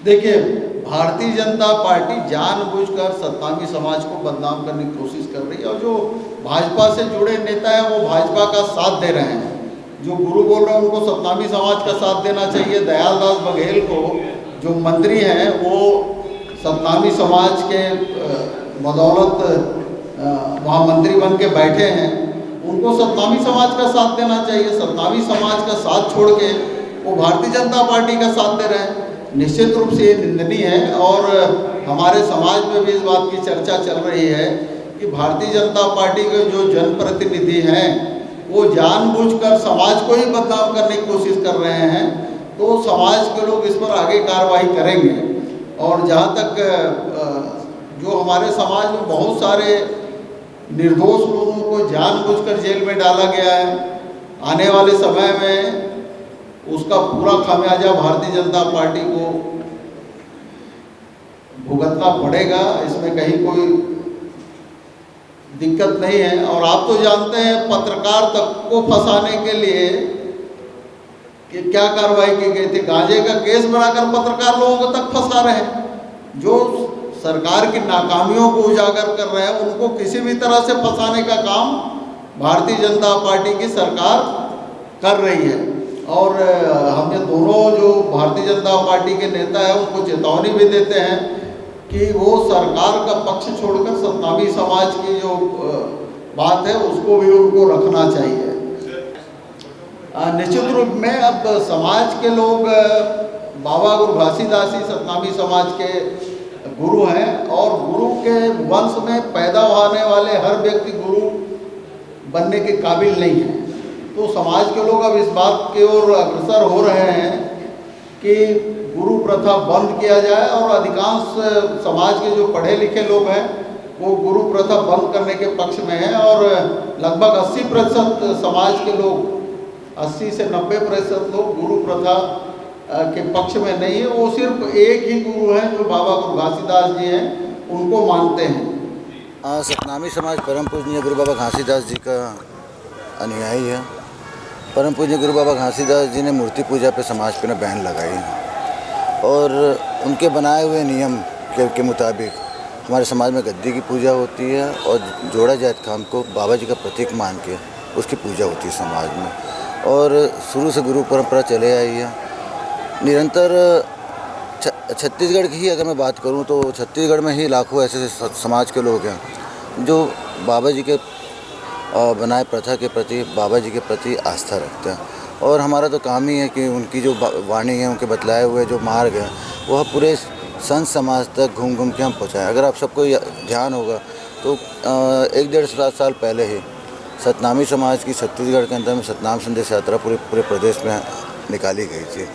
देखिए, भारतीय जनता पार्टी जानबूझकर सत्तावी समाज को बदनाम करने की कोशिश कर रही है और जो भाजपा से जुड़े नेता हैं वो भाजपा का साथ दे रहे हैं। जो गुरु बोल रहे हैं उनको सत्तावी समाज का साथ देना चाहिए। दयाल दास बघेल को जो मंत्री हैं वो सत्तावी समाज के बदौलत वहाँ मंत्री बन के बैठे हैं, उनको सत्तावी समाज का साथ देना चाहिए। सत्तावी समाज का साथ छोड़ के वो भारतीय जनता पार्टी का साथ दे रहे हैं। निश्चित रूप से ये निंदनीय है और हमारे समाज में भी इस बात की चर्चा चल रही है कि भारतीय जनता पार्टी के जो जनप्रतिनिधि हैं वो जानबूझकर समाज को ही बदनाम करने की कोशिश कर रहे हैं। तो समाज के लोग इस पर आगे कार्रवाई करेंगे। और जहाँ तक जो हमारे समाज में बहुत सारे निर्दोष लोगों को जानबूझकर जेल में डाला गया है, आने वाले समय में उसका पूरा खामियाजा भारतीय जनता पार्टी को भुगतना पड़ेगा। इसमें कहीं कोई दिक्कत नहीं है। और आप तो जानते हैं पत्रकार तक को फंसाने के लिए कि क्या कार्रवाई की गई थी। गांजे का केस बनाकर पत्रकार लोगों को तक फंसा रहे हैं। जो सरकार की नाकामियों को उजागर कर रहे हैं उनको किसी भी तरह से फंसाने का काम भारतीय जनता पार्टी की सरकार कर रही है। और हम ये दोनों जो भारतीय जनता पार्टी के नेता हैं उनको चेतावनी भी देते हैं कि वो सरकार का पक्ष छोड़कर सत्तावी समाज की जो बात है उसको भी उनको रखना चाहिए। निश्चित रूप में अब समाज के लोग बाबा गुरु घासीदास ही सत्तावी समाज के गुरु हैं और गुरु के वंश में पैदा होने वाले हर व्यक्ति गुरु बनने के काबिल नहीं है। तो समाज के लोग अब इस बात की ओर अग्रसर हो रहे हैं कि गुरु प्रथा बंद किया जाए और अधिकांश समाज के जो पढ़े लिखे लोग हैं वो गुरु प्रथा बंद करने के पक्ष में हैं। और लगभग 80% समाज के लोग 80 से 90% लोग गुरु प्रथा के पक्ष में नहीं है। वो सिर्फ एक ही गुरु हैं जो बाबा गुरु घासीदास जी हैं उनको मानते हैं। सतनामी समाज परम पूजनीय गुरु बाबा घासीदास जी का अनुयायी है। परम पूज्य गुरु बाबा घासीदास जी ने मूर्ति पूजा पे समाज पे बैन लगाई और उनके बनाए हुए नियम के मुताबिक हमारे समाज में गद्दी की पूजा होती है और जोड़ा जात खाम को बाबा जी का प्रतीक मान के उसकी पूजा होती है समाज में। और शुरू से गुरु परंपरा चले आई है निरंतर। छत्तीसगढ़ की ही अगर मैं बात करूं तो छत्तीसगढ़ में ही लाखों ऐसे समाज के लोग हैं जो बाबा जी के बनाए प्रथा के प्रति, बाबा जी के प्रति आस्था रखते हैं। और हमारा तो काम ही है कि उनकी जो वाणी है, उनके बतलाए हुए जो मार्ग है वह पूरे संत समाज तक घूम घूम के हम पहुँचाएँ। अगर आप सबको ध्यान होगा तो 1-1.5 साल पहले ही सतनामी समाज की छत्तीसगढ़ के अंदर में सतनाम संदेश यात्रा पूरे प्रदेश में निकाली गई थी।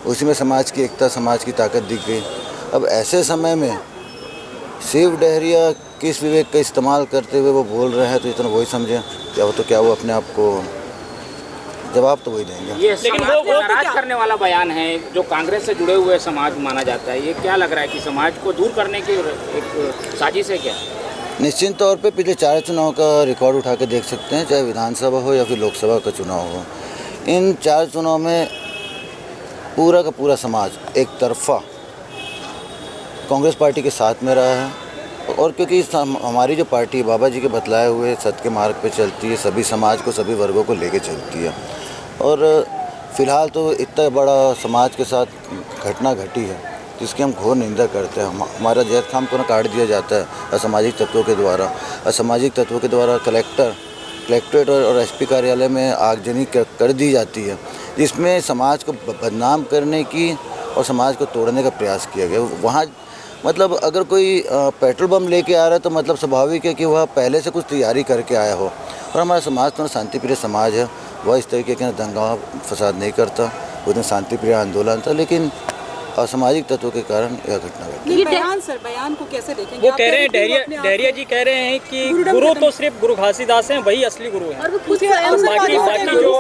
उसी में समाज की एकता, समाज की ताकत दिख गई। अब ऐसे समय में शिव डहरिया किस विवेक का इस्तेमाल करते हुए वो बोल रहे हैं तो इतना वही समझें क्या वो अपने आप को जवाब तो वही देंगे। ये लेकिन वो नाराज करने वाला बयान है जो कांग्रेस से जुड़े हुए समाज माना जाता है। ये क्या लग रहा है कि समाज को दूर करने की एक साजिश है क्या? निश्चित तौर पे पिछले 4 चुनाव का रिकॉर्ड उठा के देख सकते हैं, चाहे विधानसभा हो या फिर लोकसभा का चुनाव हो। इन 4 चुनाव में पूरा का पूरा समाज एक तरफा कांग्रेस पार्टी के साथ में रहा है। और क्योंकि हमारी जो पार्टी बाबा जी के बतलाए हुए सत्य के मार्ग पे चलती है, सभी समाज को, सभी वर्गों को लेके चलती है। और फ़िलहाल तो इतना बड़ा समाज के साथ घटना घटी है जिसकी हम घोर निंदा करते हैं। हमारा जैत खाम को काट दिया जाता है असामाजिक तत्वों के द्वारा। असामाजिक तत्वों के द्वारा कलेक्ट्रेट और एसपी कार्यालय में आगजनी कर दी जाती है, जिसमें समाज को बदनाम करने की और समाज को तोड़ने का प्रयास किया गया। वहाँ मतलब अगर कोई पेट्रोल बम लेके आ रहा है तो मतलब स्वाभाविक है कि वह पहले से कुछ तैयारी करके आया हो। और हमारा समाज तो शांतिप्रिय समाज है, वह इस तरीके के दंगा फसाद नहीं करता। उसमें शांतिप्रिय आंदोलन था, लेकिन असामाजिक तत्वों के कारण यह घटना घटी। बयान को कैसे देखेंगे? वो कह रहे हैं डहरिया जी कह रहे हैं कि गुरु तो सिर्फ गुरु घासीदास हैं, वही असली गुरु हैं। और वो बाकी जो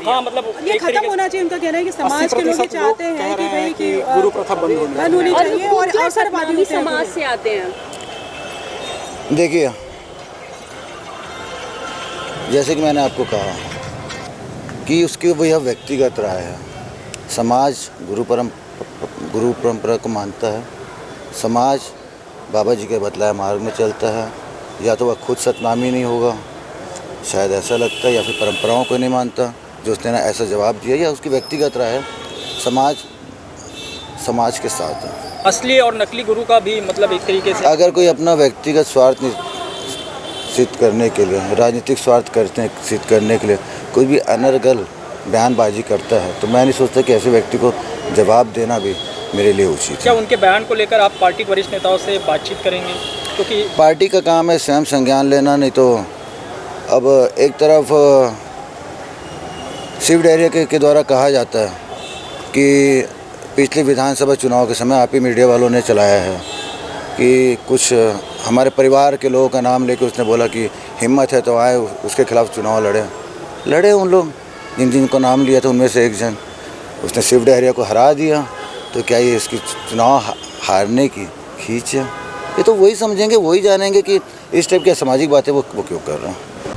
हाँ मतलब ये खत्म होना चाहिए। उनका कहना है कि समाज के लोग चाहते हैं कि भाई कि गुरु प्रथा बंद होनी चाहिए और अवसरवादी समाज से आते हैं। देखिए, जैसे कि मैंने आपको कहा कि उसकी वह व्यक्तिगत राय है। समाज गुरु गुरु परंपरा को मानता है, समाज बाबा जी के बतलाए मार्ग में चलता है, या तो वह खुद सतनामी नहीं होगा, शायद ऐसा लगता है, या फिर परंपराओं को नहीं मानता जो उसने ना ऐसा जवाब दिया, या उसकी व्यक्तिगत राय है। समाज के साथ है। असली और नकली गुरु का भी मतलब एक तरीके से अगर कोई अपना व्यक्तिगत स्वार्थ सिद्ध करने के लिए, राजनीतिक स्वार्थ सिद्ध करने के लिए कोई भी अनर्गल बयानबाजी करता है, तो मैं नहीं सोचता कि ऐसे व्यक्ति को जवाब देना भी मेरे लिए उचित है। क्या उनके बयान को लेकर आप पार्टी के वरिष्ठ नेताओं से बातचीत करेंगे? क्योंकि पार्टी का काम है स्वयं संज्ञान लेना, नहीं तो अब एक तरफ शिव डहरिया के द्वारा कहा जाता है कि पिछले विधानसभा चुनाव के समय आप ही मीडिया वालों ने चलाया है कि कुछ हमारे परिवार के लोगों का नाम लेकर उसने बोला कि हिम्मत है तो आए उसके खिलाफ चुनाव लड़े उन लोग जिनको नाम लिया था उनमें से एक जन, उसने शिव डहरिया को हरा दिया। तो क्या ये इसकी चुनाव हारने की खींच है? ये तो वही समझेंगे, वही जानेंगे कि इस टाइप की सामाजिक बातें वो क्यों कर रहे हैं।